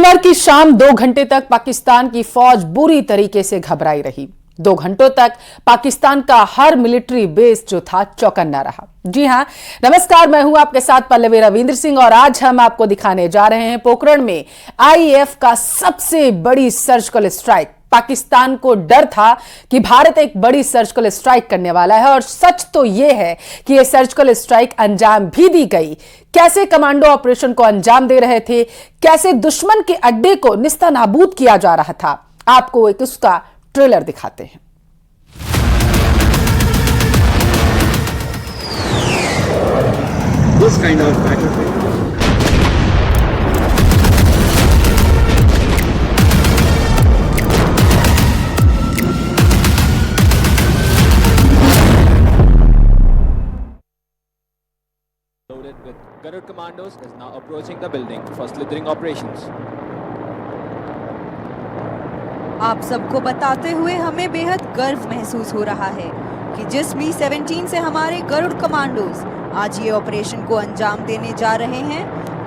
शुक्रवार की शाम 2 घंटे तक पाकिस्तान की फौज बुरी तरीके से घबराई रही। 2 घंटों तक पाकिस्तान का हर मिलिट्री बेस जो था चौकन्ना रहा। जी हां, नमस्कार, मैं हूं आपके साथ पल्लवी रविंद्र सिंह और आज हम आपको दिखाने जा रहे हैं पोखरण में आईएएफ का सबसे बड़ी सर्जिकल स्ट्राइक। पाकिस्तान को डर था कि भारत एक बड़ी सर्जिकल स्ट्राइक करने वाला है और सच तो यह है कि यह सर्जिकल स्ट्राइक अंजाम भी दी गई। कैसे कमांडो ऑपरेशन को अंजाम दे रहे थे, कैसे दुश्मन के अड्डे को निस्तानाबूद किया जा रहा था, आपको एक उसका ट्रेलर दिखाते हैं। This kind of battlefield loaded with Garud commandos is now approaching the building for slithering operations. आप सबको बताते हुए हमें बेहद गर्व महसूस हो रहा है कि जिस मी-17 से हमारे गरुड़ कमांडोज आज ये ऑपरेशन को अंजाम देने जा रहे हैं,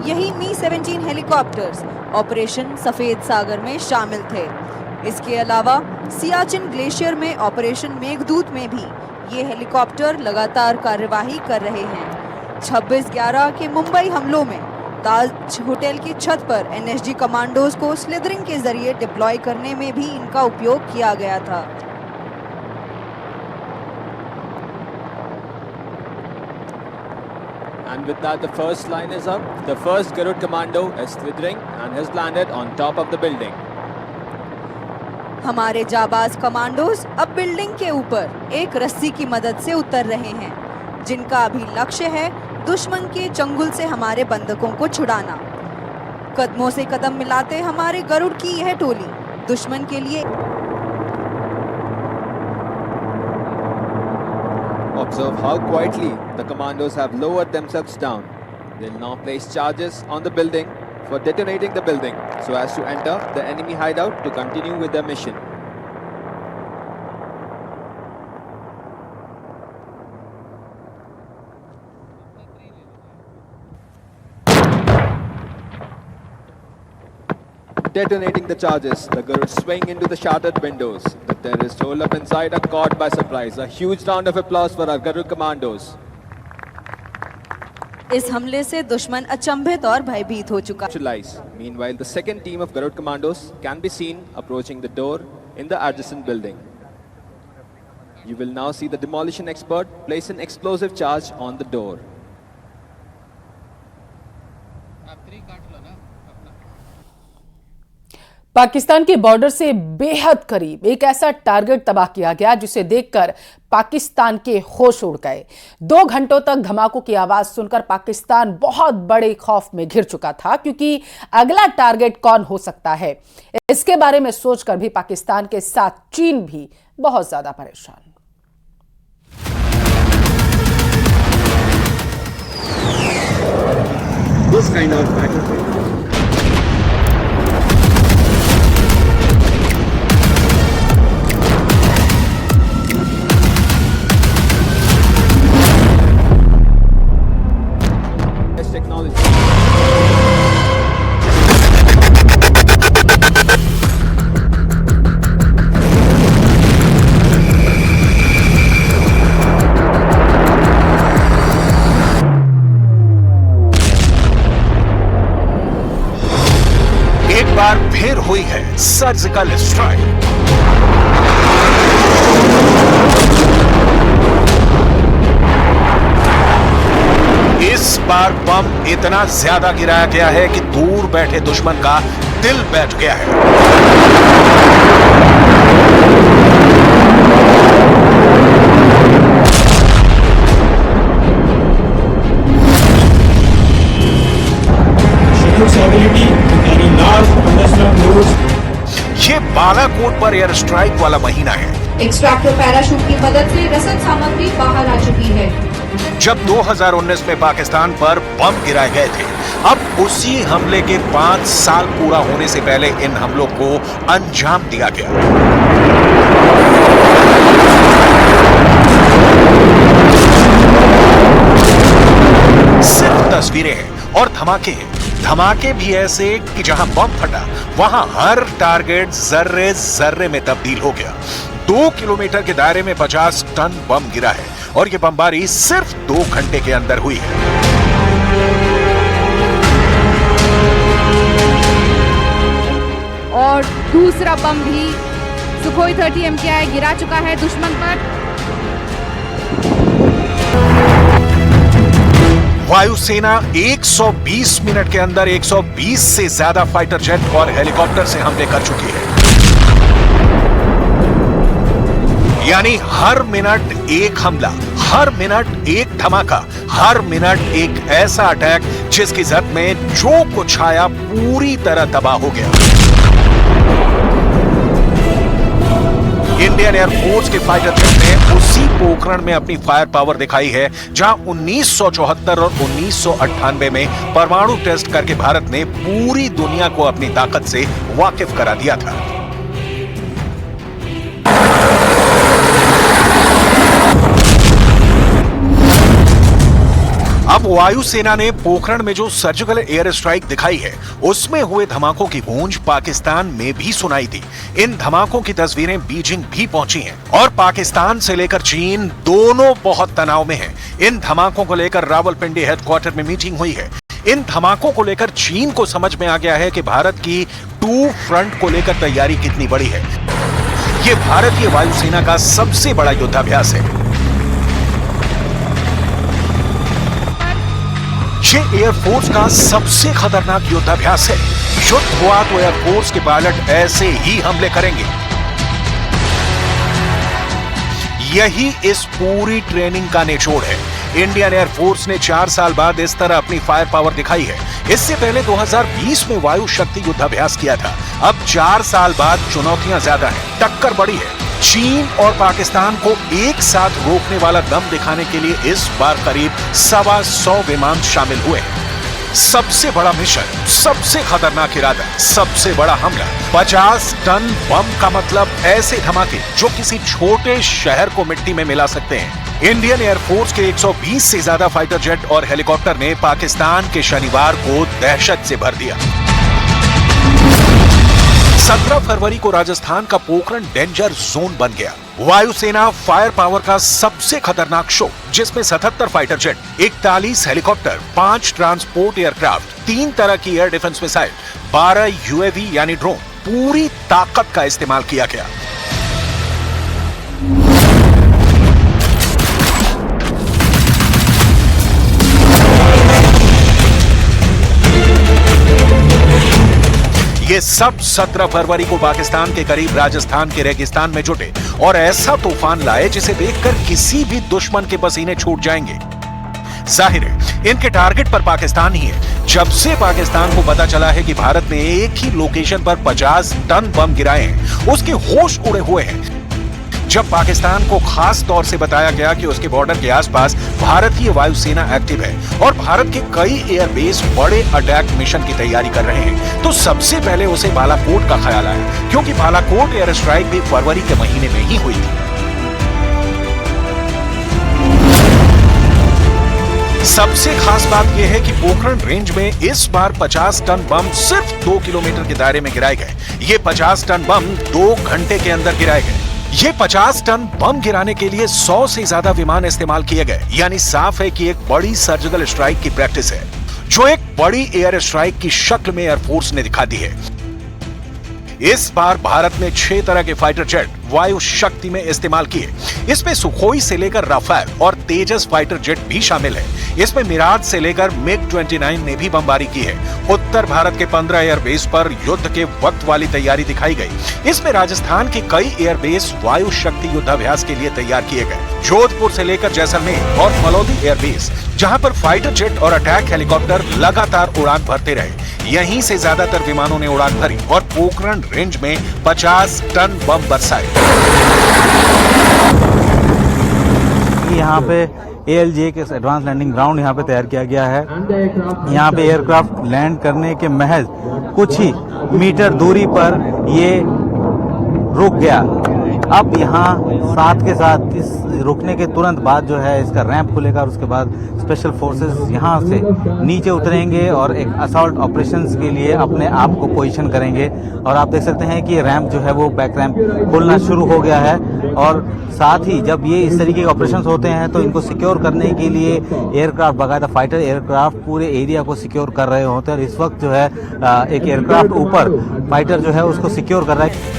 यही मी-17 हेलीकॉप्टर्स ऑपरेशन सफेद सागर में शामिल थे। इसके अलावा सियाचिन ग्लेशियर में ऑपरेशन मेघदूत में भी ये हेलीकॉप्टर लगातार कार्यवाही कर रहे हैं। 26/11 के मुंबई हमलों में ताज होटल की छत पर एनएसजी कमांडोज को स्लिदरिंग के जरिए डिप्लॉय करने में भी इनका उपयोग किया गया था। And with that, the first line is up. The first Garud commando is slithering and has landed on top of the building. हमारे जाबाज कमांडोज अब बिल्डिंग के ऊपर एक रस्सी की मदद से उतर रहे हैं, जिनका अभी लक्ष्य है दुश्मन के चंगुल से हमारे बंधकों को छुड़ाना। कदमों से कदम मिलाते हमारे गरुड़ की यह टोली दुश्मन के लिए। Observe how quietly the commandos have lowered themselves down. They'll now place charges on the building for detonating the building so as to enter the enemy hideout to continue with their mission. Detonating the charges, the Garud swing into the shattered windows. The terrorists roll up inside are caught by surprise. A huge round of applause for our Garud commandos. इस हमले से दुश्मन अचंभित और भयभीत हो चुका। Meanwhile, the second team of Garud commandos can be seen approaching the door in the adjacent building. You will now see the demolition expert place an explosive charge on the door. Pakistan के border से बेहद करीब एक ऐसा target तबाह किया गया जिसे देखकर पाकिस्तान के होश उड़ गए। 2 घंटों तक धमाकों की आवाज सुनकर पाकिस्तान बहुत बड़े खौफ में घिर चुका था, क्योंकि अगला टारगेट कौन हो सकता है, इसके बारे में सोचकर भी पाकिस्तान के साथ चीन भी बहुत ज्यादा परेशान। this kind of battlefield Technology. एक बार फिर हुई है सर्जिकल स्ट्राइक। इस बार बम इतना ज्यादा गिराया गया है कि दूर बैठे दुश्मन का दिल बैठ गया है। ये बालाकोट पर एयर स्ट्राइक वाला महीना है। एक्सट्रैक्टर पैराशूट की मदद से रसद सामग्री बाहर आ चुकी है। जब 2019 में पाकिस्तान पर बम गिराए गए थे, अब उसी हमले के 5 साल पूरा होने से पहले इन हमलों को अंजाम दिया गया। सिर्फ तस्वीरें हैं और धमाके हैं। धमाके भी ऐसे कि जहां बम फटा वहां हर टारगेट जर्रे जर्रे में तब्दील हो गया। 2 किलोमीटर के दायरे में 50 टन बम गिरा है और यह बमबारी सिर्फ 2 घंटे के अंदर हुई है। और दूसरा बम भी सुखोई 30 MKI गिरा चुका है दुश्मन पर। वायुसेना 120 मिनट के अंदर 120 से ज्यादा फाइटर जेट और हेलीकॉप्टर से हमले कर चुकी है। यानी हर मिनट एक हमला, हर मिनट एक धमाका, हर मिनट एक ऐसा अटैक जिसकी जद में जो कुछ आया पूरी तरह तबाह हो गया। इंडियन एयरफोर्स के फाइटर जेट ने उसी पोखरण में अपनी फायर पावर दिखाई है जहां 1974 और 1998 में परमाणु टेस्ट करके भारत ने पूरी दुनिया को अपनी ताकत से वाकिफ करा दिया था। अब वायुसेना ने पोखरण में जो सर्जिकल एयर स्ट्राइक दिखाई है उसमें हुए धमाकों की गूंज पाकिस्तान में भी सुनाई दी। इन धमाकों की तस्वीरें बीजिंग भी पहुंची हैं और पाकिस्तान से लेकर चीन दोनों बहुत तनाव में हैं। इन धमाकों को लेकर रावलपिंडी हेडक्वार्टर में मीटिंग हुई है। इन धमाकों को लेकर चीन को समझ में आ गया है कि भारत की 2 फ्रंट को लेकर तैयारी कितनी बड़ी है। यह भारतीय वायुसेना का सबसे बड़ा युद्धाभ्यास है। ये एयरफोर्स का सबसे खतरनाक युद्धाभ्यास है। युद्ध हुआ तो एयरफोर्स के पायलट ऐसे ही हमले करेंगे। यही इस पूरी ट्रेनिंग का निचोड़ है। इंडियन एयरफोर्स ने 4 साल बाद इस तरह अपनी फायर पावर दिखाई है। इससे पहले 2020 में वायु शक्ति युद्धाभ्यास किया था। अब 4 साल बाद चुनौतियां ज्यादा हैं, टक्कर बड़ी है। चीन और पाकिस्तान को एक साथ रोकने वाला दम दिखाने के लिए इस बार करीब 125 विमान शामिल हुए हैं। सबसे बड़ा मिशन, सबसे खतरनाक इरादा, सबसे बड़ा हमला, 50 टन बम का मतलब ऐसे धमाके जो किसी छोटे शहर को मिट्टी में मिला सकते हैं। इंडियन एयरफोर्स के 120 से ज्यादा फाइटर जेट और हेलीकॉप्टर ने पाकिस्तान के शनिवार को दहशत से भर दिया। 17 फरवरी को राजस्थान का पोखरण डेंजर जोन बन गया। वायुसेना फायर पावर का सबसे खतरनाक शो, जिसमें 77 fighter jet, 41 helicopter, 5 transport aircraft, 3 तरह की एयर डिफेंस मिसाइल, 12 यूएवी यानी ड्रोन, पूरी ताकत का इस्तेमाल किया गया। ये सब 17 फरवरी को पाकिस्तान के करीब राजस्थान के रेगिस्तान में जुटे और ऐसा तूफान लाए जिसे देखकर किसी भी दुश्मन के पसीने छूट जाएंगे। जाहिर है इनके टारगेट पर पाकिस्तान ही है। जब से पाकिस्तान को पता चला है कि भारत ने एक ही लोकेशन पर 50 टन बम गिराए हैं, उसके होश उड़े हुए हैं। जब पाकिस्तान को खास तौर से बताया गया कि उसके बॉर्डर के आसपास भारतीय वायुसेना एक्टिव है और भारत के कई एयरबेस बड़े अटैक मिशन की तैयारी कर रहे हैं, तो सबसे पहले उसे बालाकोट का ख्याल आया, क्योंकि बालाकोट एयर स्ट्राइक भी फरवरी के महीने में ही हुई थी। सबसे खास बात यह है कि पोखरण रेंज में इस बार 50 टन बम सिर्फ 2 किलोमीटर के दायरे में गिराए गए। ये 50 टन बम 2 घंटे के अंदर गिराए गए। ये 50 टन बम गिराने के लिए 100 से ज्यादा विमान इस्तेमाल किए गए। यानी साफ है कि एक बड़ी सर्जिकल स्ट्राइक की प्रैक्टिस है, जो एक बड़ी एयर स्ट्राइक की शक्ल में एयरफोर्स ने दिखा दी है। इस बार भारत ने 6 तरह के फाइटर जेट वायु शक्ति में इस्तेमाल किए। इसमें सुखोई से लेकर राफेल और तेजस फाइटर जेट भी शामिल है। इसमें मिराज से लेकर MiG-29 ने भी बमबारी की है। उत्तर भारत के 15 एयरबेस पर युद्ध के वक्त वाली तैयारी दिखाई गई। इसमें राजस्थान के कई एयरबेस वायु शक्ति युद्धाभ्यास के लिए तैयार किए गए। जोधपुर से लेकर जैसलमेर और फलौदी एयरबेस, जहां पर फाइटर जेट और अटैक हेलीकॉप्टर लगातार उड़ान भरते रहे। यहीं से ज्यादातर विमानों ने उड़ान भरी और पोखरण रेंज में 50 टन बम बरसाए। यहाँ पे ALJ के एडवांस लैंडिंग ग्राउंड यहाँ पे तैयार किया गया है। यहाँ पे एयरक्राफ्ट लैंड करने के महज कुछ ही मीटर दूरी पर ये रुक गया। अब यहाँ साथ के साथ इस रुकने के तुरंत बाद जो है इसका रैंप खुलेगा और उसके बाद स्पेशल फोर्सेस यहाँ से नीचे उतरेंगे और एक असॉल्ट ऑपरेशंस के लिए अपने आप को पोजीशन करेंगे। और आप देख सकते हैं कि रैंप जो है वो बैक रैंप खुलना शुरू हो गया है। और साथ ही जब ये इस तरीके के ऑपरेशंस होते हैं तो इनको सिक्योर करने के लिए एयरक्राफ्ट, बाकायदा फाइटर एयरक्राफ्ट पूरे एरिया को सिक्योर कर रहे होते हैं। और इस वक्त जो है एक एयरक्राफ्ट ऊपर फाइटर जो है उसको सिक्योर कर रहा है।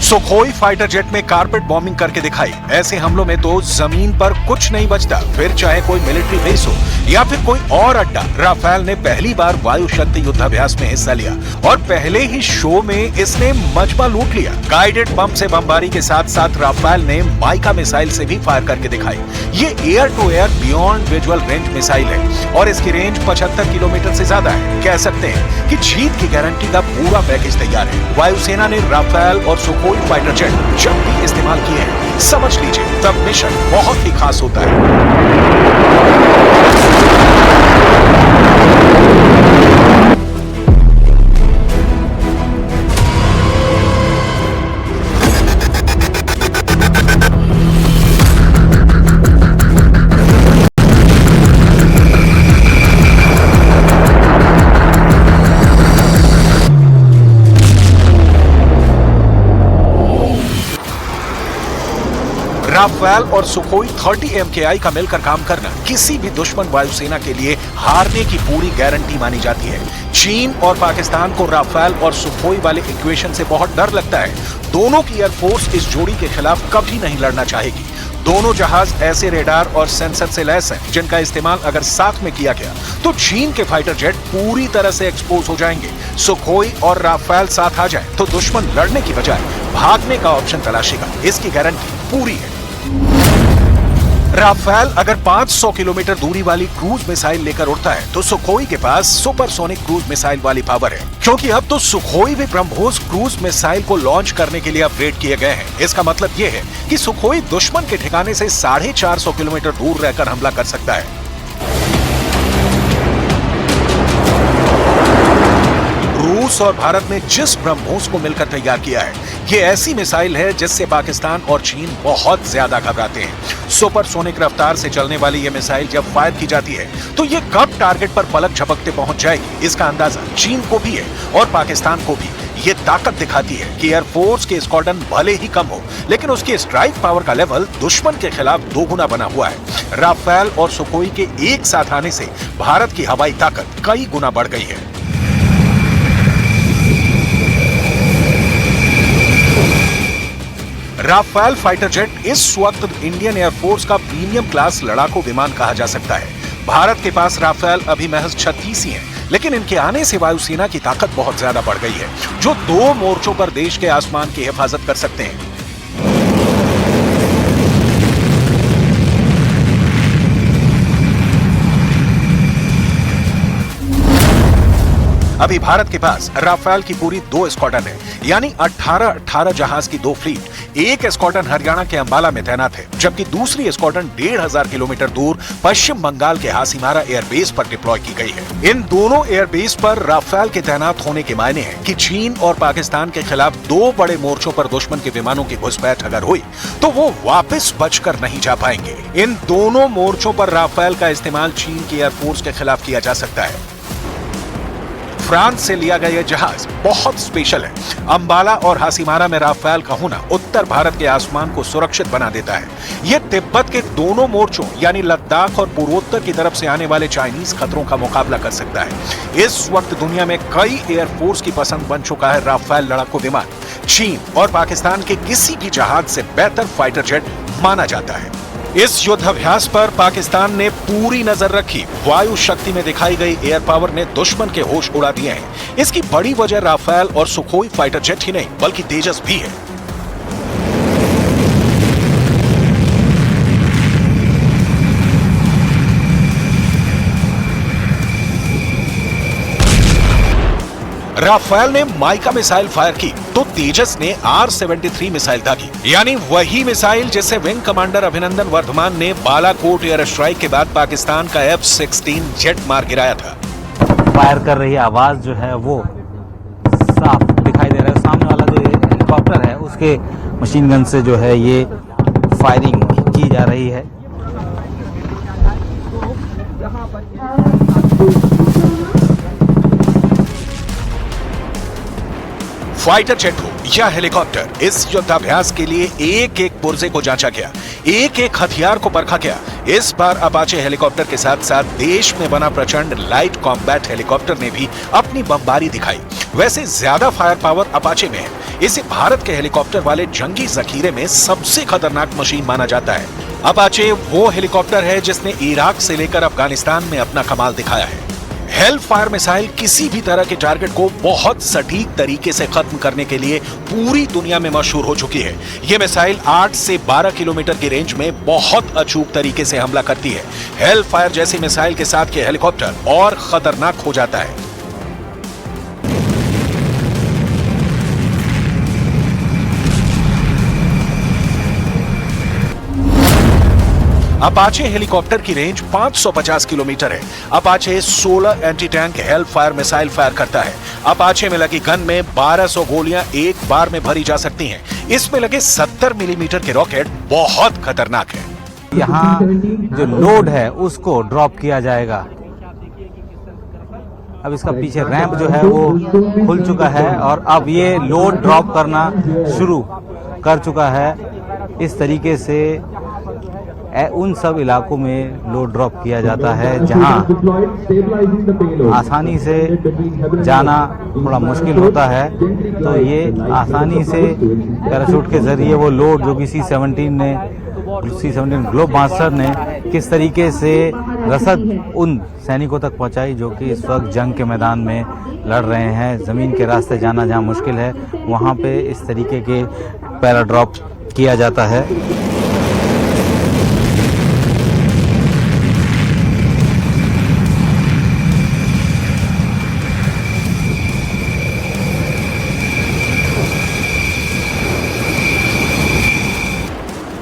सुखोई फाइटर जेट में कारपेट बॉम्बिंग करके दिखाई। ऐसे हमलों में तो जमीन पर कुछ नहीं बचता, फिर चाहे कोई मिलिट्री बेस हो या फिर कोई और अड्डा। राफेल ने पहली बार वायु शक्ति युद्धाभ्यास में हिस्सा लिया और पहले ही शो में इसने मजबा लूट लिया। गाइडेड बम से बमबारी के साथ साथ राफेल ने माइका मिसाइल से भी फायर करके दिखाई। ये air to air beyond visual range missile है और इसकी रेंज 75 किलोमीटर से ज्यादा है। कह सकते हैं कि जीत की गारंटी का पूरा पैकेज तैयार है। वायुसेना ने राफेल और सुखोई फाइटर जेट जब भी इस्तेमाल किए हैं, समझ लीजिए तब मिशन बहुत ही खास होता है। राफेल और सुखोई 30 MKI का मिलकर काम करना किसी भी दुश्मन वायुसेना के लिए हारने की पूरी गारंटी मानी जाती है। चीन और पाकिस्तान को राफेल और सुखोई वाले इक्वेशन से बहुत डर लगता है। दोनों की एयरफोर्स इस जोड़ी के खिलाफ कभी नहीं लड़ना चाहेगी। दोनों जहाज ऐसे रेडार और सेंसर से लैस हैं जिनका इस्तेमाल अगर साथ में किया गया तो चीन के फाइटर जेट पूरी तरह से एक्सपोज हो जाएंगे। सुखोई और राफेल साथ आ जाए तो दुश्मन लड़ने की बजाय भागने का ऑप्शन तलाशेगा। इसकी गारंटी पूरी है। राफेल अगर 500 किलोमीटर दूरी वाली क्रूज मिसाइल लेकर उड़ता है तो सुखोई के पास सुपरसोनिक क्रूज मिसाइल वाली पावर है, क्योंकि अब तो सुखोई भी ब्रह्मोस क्रूज मिसाइल को लॉन्च करने के लिए अपग्रेड किए गए हैं। इसका मतलब यह है कि सुखोई दुश्मन के ठिकाने से 450 किलोमीटर दूर रहकर हमला कर सकता है। रूस और भारत ने जिस ब्रह्मोस को मिलकर तैयार किया है, ये ऐसी मिसाइल है जिससे पाकिस्तान और चीन बहुत ज्यादा घबराते हैं। सुपरसोनिक रफ्तार से चलने वाली ये मिसाइल जब फायर की जाती है तो ये कब टारगेट पर पलक झपकते पहुंच जाएगी, इसका अंदाजा चीन को भी है और पाकिस्तान को भी। ये ताकत दिखाती है कि एयरफोर्स के स्क्वाड्रन भले ही कम हो, लेकिन उसकी स्ट्राइक पावर का लेवल दुश्मन के खिलाफ दोगुना बना हुआ है। राफेल और सुखोई के एक साथ आने से भारत की हवाई ताकत कई गुना बढ़ गई है। राफेल फाइटर जेट इस वक्त इंडियन एयरफोर्स का प्रीमियम क्लास लड़ाकू विमान कहा जा सकता है। भारत के पास राफेल अभी महज 36 ही हैं, लेकिन इनके आने से वायुसेना की ताकत बहुत ज्यादा बढ़ गई है, जो 2 मोर्चों पर देश के आसमान की हिफाजत कर सकते हैं। अभी भारत के पास राफेल की पूरी 2 स्क्वाड्रन है, यानी 18 जहाज की 2 फ्लीट। एक स्क्वाड्रन हरियाणा के अंबाला में तैनात है, जबकि दूसरी स्क्वाड्रन 1500 किलोमीटर दूर पश्चिम बंगाल के हासीमारा एयरबेस पर डिप्लॉय की गई है। इन दोनों एयरबेस पर राफेल के तैनात होने के मायने हैं कि चीन और पाकिस्तान के खिलाफ 2 बड़े मोर्चों पर दुश्मन के विमानों की घुसपैठ अगर हुई तो वो वापस बचकर नहीं जा पाएंगे। इन दोनों मोर्चों पर राफेल का इस्तेमाल चीन की एयरफोर्स के खिलाफ किया जा सकता है। फ्रांस से लिया गया यह जहाज बहुत स्पेशल है। अंबाला और हासीमारा में राफेल का होना उत्तर भारत के आसमान को सुरक्षित बना देता है। यह तिब्बत के दोनों मोर्चों यानी लद्दाख और पूर्वोत्तर की तरफ से आने वाले चाइनीज खतरों का मुकाबला कर सकता है। इस वक्त दुनिया में कई एयरफोर्स की पसंद बन चुका है राफेल लड़ाकू विमान। चीन और पाकिस्तान के किसी भी जहाज से बेहतर फाइटर जेट माना जाता है। इस युद्धाभ्यास पर पाकिस्तान ने पूरी नजर रखी। वायु शक्ति में दिखाई गई एयर पावर ने दुश्मन के होश उड़ा दिए हैं। इसकी बड़ी वजह राफेल और सुखोई फाइटर जेट ही नहीं बल्कि तेजस भी है। राफेल ने माइका मिसाइल फायर की तो तेजस ने R-73 मिसाइल दागी, यानी वही मिसाइल जिसे विंग कमांडर अभिनंदन वर्धमान ने बालाकोट एयर स्ट्राइक के बाद पाकिस्तान का F-16 जेट मार गिराया था। फायर कर रही आवाज जो है वो साफ दिखाई दे रहा है। सामने वाला जो हेलीकॉप्टर है उसके मशीन गन से जो है ये फायरिंग की जा रही है। फाइटर जेट हो या हेलीकॉप्टर, इस युद्धाभ्यास के लिए एक एक पुर्जे को जांचा गया, एक एक हथियार को परखा गया। इस बार अपाचे हेलीकॉप्टर के साथ साथ देश में बना प्रचंड लाइट कॉम्बैट हेलीकॉप्टर ने भी अपनी बमबारी दिखाई। वैसे ज्यादा फायर पावर अपाचे में है। इसे भारत के हेलीकॉप्टर वाले जंगी जखीरे में सबसे खतरनाक मशीन माना जाता है। अपाचे वो हेलीकॉप्टर है जिसने इराक से लेकर अफगानिस्तान में अपना कमाल दिखाया है। हेल फायर मिसाइल किसी भी तरह के टारगेट को बहुत सटीक तरीके से खत्म करने के लिए पूरी दुनिया में मशहूर हो चुकी है। यह मिसाइल 8 से 12 किलोमीटर की रेंज में बहुत अचूक तरीके से हमला करती है। हेल फायर जैसी मिसाइल के साथ ये हेलीकॉप्टर और खतरनाक हो जाता है। अपाचे हेलीकॉप्टर की रेंज 550 किलोमीटर है। Apache 16 anti tank hello fire missile fire करता है। अपाचे में लगी गन में 1200 गोलियां एक बार में भरी जा सकती हैं। इसमें लगे 70 मिलीमीटर के रॉकेट बहुत खतरनाक है। यहाँ जो लोड है उसको ड्रॉप किया जाएगा। अब इसका पीछे रैंप जो है वो खुल चुका है और अब ये लोड ड्रॉप करना शुरू कर चुका है। इस तरीके से उन सब इलाकों में लोड ड्रॉप किया जाता है जहां आसानी से जाना थोड़ा मुश्किल होता है। तो ये आसानी से पैराशूट के जरिए वो लोड जो कि C-17 ग्लोबमास्टर ने किस तरीके से रसद उन सैनिकों तक पहुंचाई जो कि इस वक्त जंग के मैदान में लड़ रहे हैं। जमीन के रास्ते जाना जहां मुश्किल है वहां पे इस तरीके के पैराड्रॉप किया जाता है।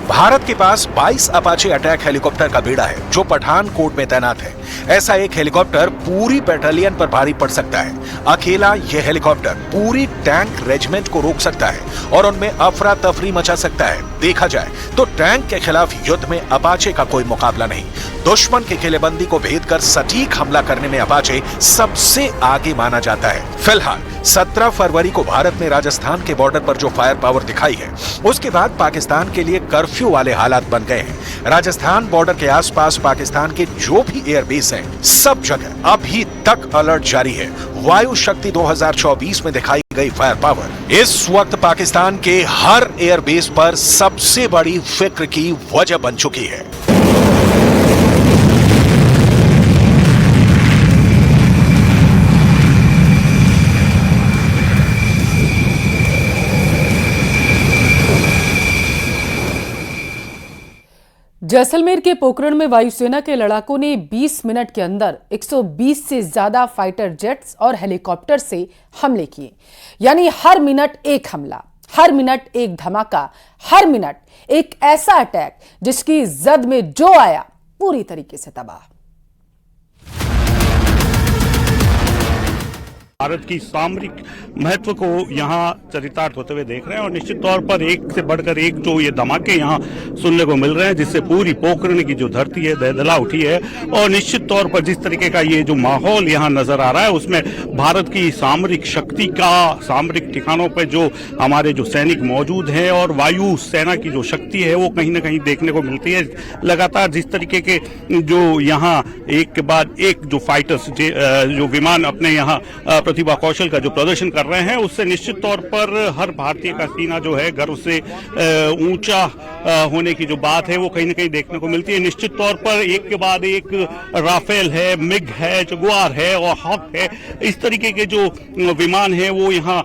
भारत के पास 22 अपाचे अटैक हेलीकॉप्टर का बेड़ा है जो पठानकोट में तैनात है। ऐसा एक हेलीकॉप्टर पूरी बटालियन पर भारी पड़ सकता है। अकेला यह हेलीकॉप्टर पूरी टैंक रेजिमेंट को रोक सकता है और उनमें अफरा तफरी मचा सकता है। देखा जाए तो टैंक के खिलाफ युद्ध में अपाचे का कोई मुकाबला नहीं। दुश्मन के किलेबंदी को भेद कर सटीक हमला करने में अपाचे सबसे आगे माना जाता है। फिलहाल 17 फरवरी को भारत ने राजस्थान के बॉर्डर पर जो फायर पावर दिखाई है उसके बाद पाकिस्तान के लिए कर्फ्यू वाले हालात बन गए हैं। राजस्थान बॉर्डर के आसपास पाकिस्तान के जो भी एयरबेस हैं, सब जगह अभी तक अलर्ट जारी है। वायु शक्ति 2024 में दिखाई गई फायर पावर इस वक्त पाकिस्तान के हर एयरबेस पर सबसे बड़ी फिक्र की वजह बन चुकी है। जैसलमेर के पोखरण में वायुसेना के लड़ाकों ने 20 मिनट के अंदर 120 से ज्यादा फाइटर जेट्स और हेलीकॉप्टर से हमले किए। यानी हर मिनट एक हमला, हर मिनट एक धमाका, हर मिनट एक ऐसा अटैक जिसकी जद में जो आया पूरी तरीके से तबाह। भारत की सामरिक महत्व को यहाँ चरितार्थ होते हुए देख रहे हैं और निश्चित तौर पर एक से बढ़कर एक जो ये धमाके यहाँ सुनने को मिल रहे हैं जिससे पूरी पोखरण की जो धरती है दहदला उठी है। और निश्चित तौर पर जिस तरीके का ये जो माहौल यहाँ नजर आ रहा है उसमें भारत की सामरिक शक्ति का, सामरिक ठिकानों पर जो हमारे जो सैनिक मौजूद हैं और वायु सेना की जो शक्ति है वो कहीं ना कहीं देखने को मिलती है। लगातार जिस तरीके के जो यहाँ एक के बाद एक जो फाइटर्स जो विमान अपने यहाँ प्रतिभा कौशल का जो प्रदर्शन कर रहे हैं उससे निश्चित तौर पर हर भारतीय का सीना जो है गर्व से ऊंचा होने की जो बात है वो कहीं ना कहीं देखने को मिलती है। निश्चित तौर पर एक के बाद एक राफेल है, मिग है, जगुआर है और हॉक है, इस तरीके के जो विमान है वो यहाँ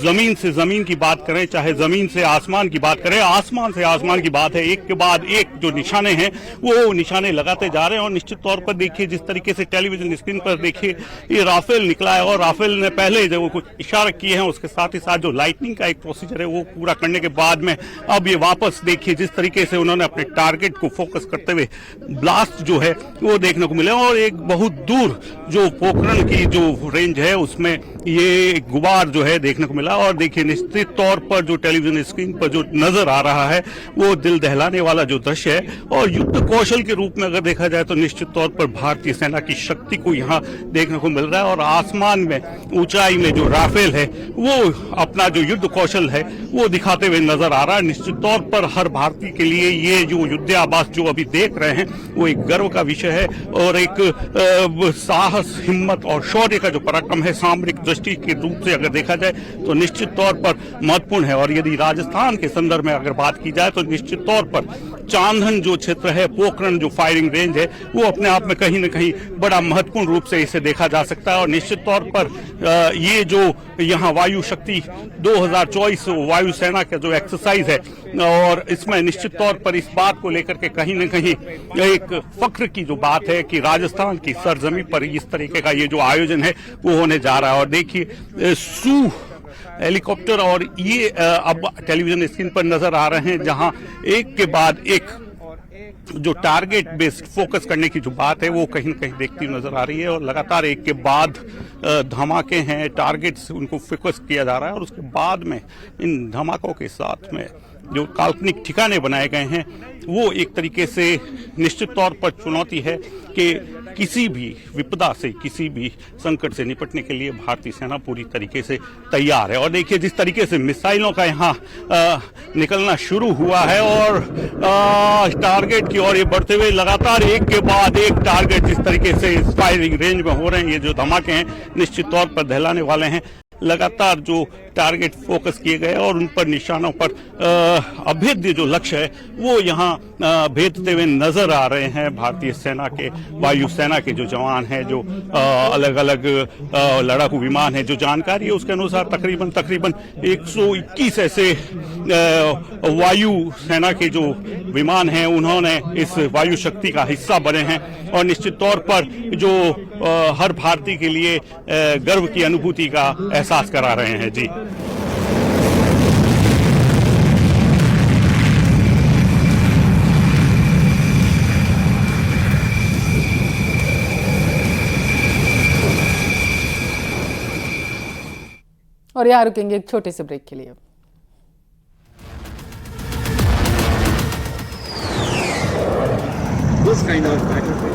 जमीन से जमीन की बात करें, चाहे जमीन से आसमान की बात करें, आसमान से आसमान की बात है, एक के बाद एक जो निशाने हैं वो निशाने लगाते जा रहे हैं। और निश्चित तौर पर देखिए जिस तरीके से टेलीविजन स्क्रीन पर देखिए ये राफेल निकला है और राफेल ने पहले जो कुछ इशारे किए हैं उसके साथ ही साथ जो लाइटनिंग का एक प्रोसीजर है वो पूरा करने के बाद में अब ये वापस देखिए जिस तरीके से उन्होंने अपने टारगेट को फोकस करते हुए ब्लास्ट जो है वो देखने को मिले। और एक बहुत दूर जो पोखरण की जो रेंज है उसमें ये गुबार जो है देखने को मिला। और देखिए निश्चित तौर पर जो टेलीविजन स्क्रीन पर जो नजर आ रहा है वो दिल दहलाने वाला जो दृश्य है, और युद्ध कौशल के रूप में अगर देखा जाए तो निश्चित तौर पर भारतीय सेना की शक्ति को यहाँ देखने को मिल रहा है। और आसमान में ऊंचाई में जो राफेल है वो अपना जो युद्ध कौशल है वो दिखाते हुए नजर आ रहा है। निश्चित तौर पर हर भारतीय के लिए ये जो युद्धाभ्यास जो अभी देख रहे हैं वो एक गर्व का विषय है, और एक साहस, हिम्मत और शौर्य का जो पराक्रम है सामरिक दृष्टि के रूप से अगर देखा जाए तो निश्चित तौर पर महत्वपूर्ण है। और यदि राजस्थान के संदर्भ में अगर बात की जाए तो निश्चित तौर पर चांदन जो क्षेत्र है, पोखरण जो फायरिंग रेंज है, वो अपने आप में कहीं न कहीं बड़ा महत्वपूर्ण रूप से इसे देखा जा सकता है। और निश्चित तौर पर ये जो यहाँ वायु शक्ति 2024 वायुसेना का जो एक्सरसाइज है, और इसमें निश्चित तौर पर इस बात को लेकर के कहीं न कहीं एक फख्र की जो बात है कि राजस्थान की सरजमी पर इस तरीके का ये जो आयोजन है वो होने जा रहा है। और देखिए सू हेलीकॉप्टर और ये अब टेलीविजन स्क्रीन पर नजर आ रहे हैं, जहां एक के बाद एक जो टारगेट बेस्ड फोकस करने की जो बात है वो कहीं न कहीं देखती हुई नजर आ रही है। और लगातार एक के बाद धमाके हैं, टारगेट्स उनको फोकस किया जा रहा है, और उसके बाद में इन धमाकों के साथ में जो काल्पनिक ठिकाने बनाए गए हैं वो एक तरीके से निश्चित तौर पर चुनौती है कि किसी भी विपदा से, किसी भी संकट से निपटने के लिए भारतीय सेना पूरी तरीके से तैयार है। और देखिए जिस तरीके से मिसाइलों का यहाँ निकलना शुरू हुआ है और टारगेट की ओर ये बढ़ते हुए लगातार एक के बाद एक टारगेट जिस तरीके से फायरिंग रेंज में हो रहे हैं, ये जो धमाके हैं निश्चित तौर पर दहलाने वाले हैं। लगातार जो टारगेट फोकस किए गए और उन पर निशानों पर अभेद्य जो लक्ष्य है वो यहाँ भेजते हुए नजर आ रहे हैं भारतीय सेना के, वायुसेना के जो जवान हैं, जो अलग अलग लड़ाकू विमान है। जो जानकारी है उसके अनुसार तकरीबन 121 ऐसे वायु सेना के जो विमान हैं उन्होंने इस वायु शक्ति का हिस्सा बने हैं, और निश्चित तौर पर जो हर भारतीय के लिए गर्व की अनुभूति का एहसास करा रहे हैं। जी और यहाँ रुकेंगे एक छोटे से ब्रेक के लिए। This kind of battlefield